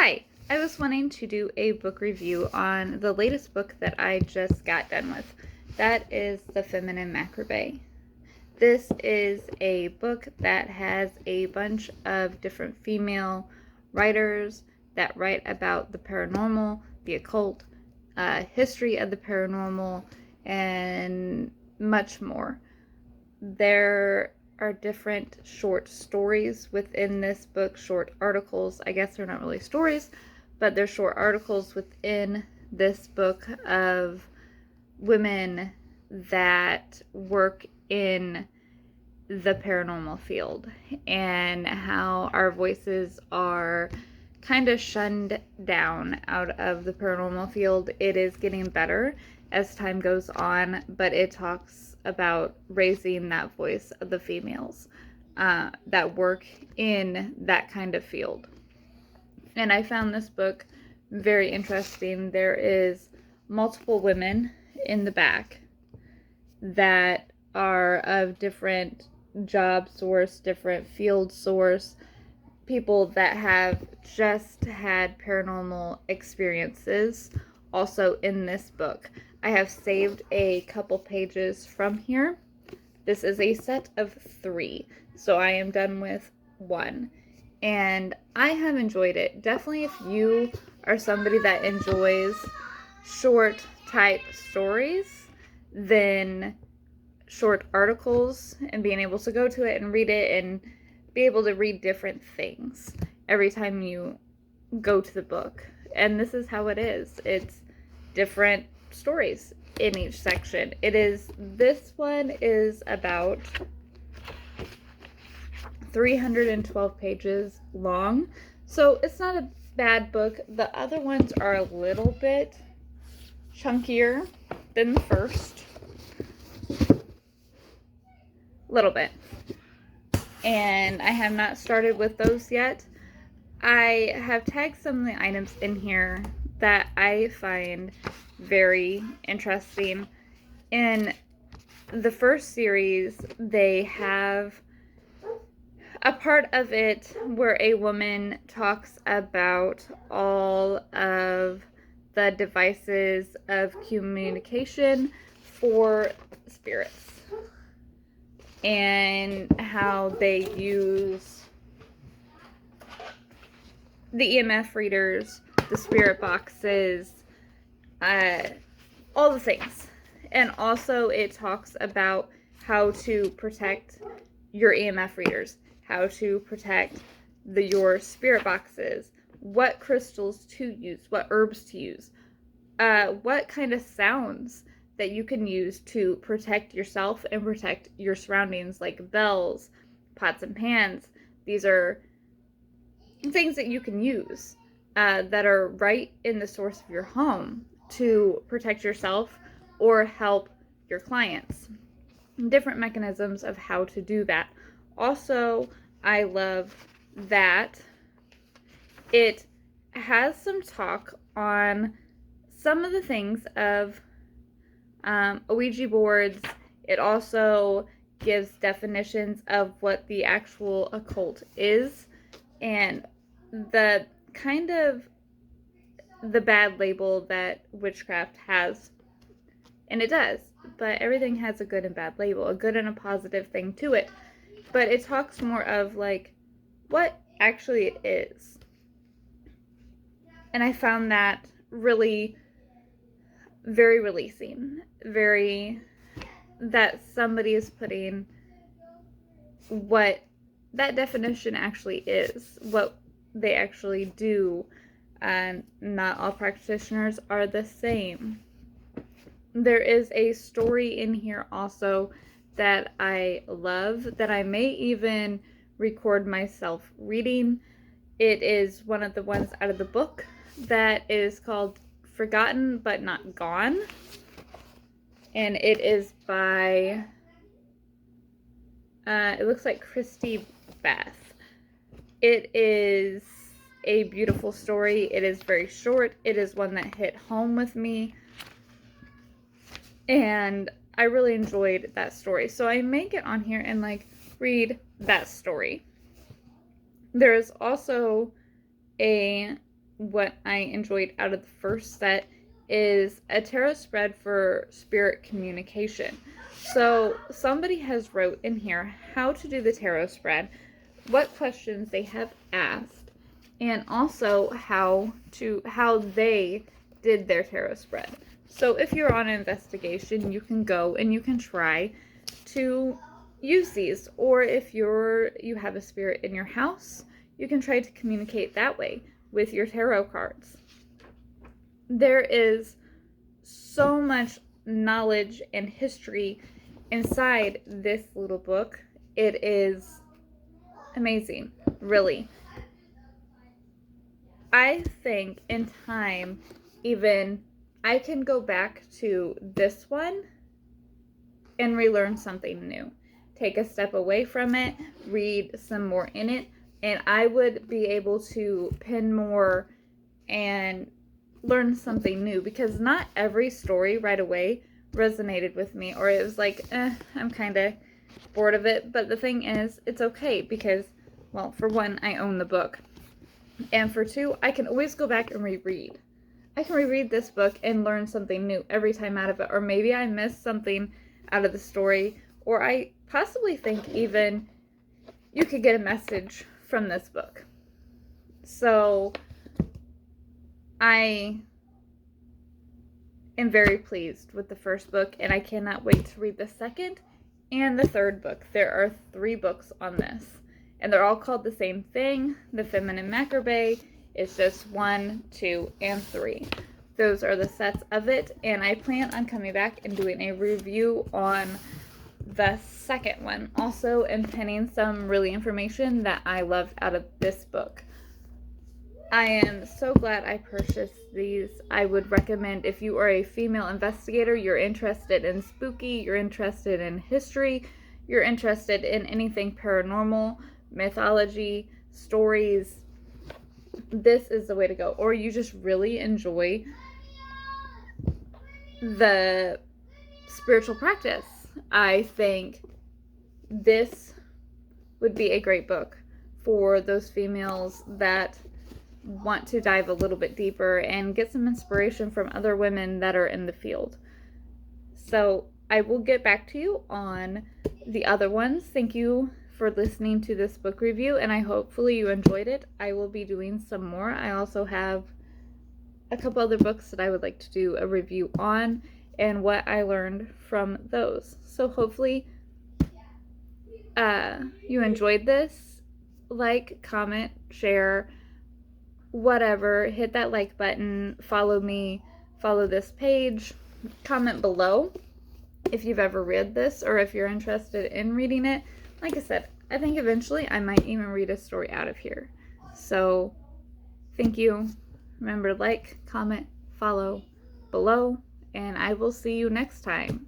Hi, I was wanting to do a book review on the latest book that I just got done with. That is The Feminine Macabre. This is a book that has a bunch of different female writers that write about the paranormal, the occult, history of the paranormal, and much more. There are different short stories within this book, short articles. I guess they're not really stories, but they're short articles within this book of women that work in the paranormal field and how our voices are kind of shunned down out of the paranormal field. It is getting better as time goes on, but it talks about raising that voice of the females that work in that kind of field. And I found this book very interesting. There is multiple women in the back that are of different job source, different field source, people that have just had paranormal experiences also in this book. I have saved a couple pages from here. This is a set of 3, so I am done with 1. And I have enjoyed it. Definitely if you are somebody that enjoys short type stories, then short articles and being able to go to it and read it and be able to read different things every time you go to the book. And this is how it is. It's different stories in each section. This one is about 312 pages long, so it's not a bad book. The other ones are a little bit chunkier than the first. Little bit. And I have not started with those yet. I have tagged some of the items in here that I find very interesting. In the first series, they have a part of it where a woman talks about all of the devices of communication for spirits and how they use the EMF readers, the spirit boxes, all the things. And also it talks about how to protect your EMF readers, how to protect your spirit boxes, what crystals to use, what herbs to use, what kind of sounds that you can use to protect yourself and protect your surroundings, like bells, pots and pans. These are things that you can use that are right in the source of your home to protect yourself or help your clients. Different mechanisms of how to do that. Also, I love that it has some talk on some of the things of Ouija boards. It also gives definitions of what the actual occult is and the kind of the bad label that witchcraft has. And it does, but everything has a good and bad label, a good and a positive thing to it. But it talks more of like what actually it is. And I found that really very releasing, that somebody is putting what that definition actually is, what they actually do, and not all practitioners are the same. There is a story in here also that I love, that I may even record myself reading. It is one of the ones out of the book that is called Forgotten But Not Gone. And it is by, it looks like Christy Beth. It is a beautiful story. It is very short. It is one that hit home with me. And I really enjoyed that story. So I may get on here and like read that story. There is also a what I enjoyed out of the first set is a tarot spread for spirit communication. So somebody has wrote in here how to do the tarot spread, what questions they have asked, and also how they did their tarot spread. So if you're on an investigation, you can go and you can try to use these, or if you have a spirit in your house, you can try to communicate that way with your tarot cards. There is so much knowledge and history inside this little book. It is amazing, really. I think in time, even I can go back to this one and relearn something new. Take a step away from it, read some more in it, and I would be able to pin more and learn something new, because not every story right away resonated with me, or it was like, I'm kind of bored of it. But the thing is, it's okay, because, well, for one, I own the book, and for two, I can always go back and reread. I can reread this book and learn something new every time out of it, or maybe I missed something out of the story, or I possibly think even you could get a message from this book. So I am very pleased with the first book, and I cannot wait to read the second and the third book. There are 3 books on this, and they're all called the same thing, The Feminine Macabre. It's just 1, 2, and 3. Those are the sets of it, and I plan on coming back and doing a review on the second one, also, and pinning some really information that I loved out of this book. I am so glad I purchased these. I would recommend, if you are a female investigator, you're interested in spooky, you're interested in history, you're interested in anything paranormal, mythology, stories, this is the way to go. Or you just really enjoy the spiritual practice, I think this would be a great book for those females that want to dive a little bit deeper and get some inspiration from other women that are in the field. So I will get back to you on the other ones. Thank you for listening to this book review, and hopefully you enjoyed it. I will be doing some more. I also have a couple other books that I would like to do a review on and what I learned from those. So hopefully you enjoyed this. Like, comment, share, whatever. Hit that like button. Follow me. Follow this page. Comment below if you've ever read this or if you're interested in reading it. Like I said, I think eventually I might even read a story out of here. So thank you. Remember, like, comment, follow below, and I will see you next time.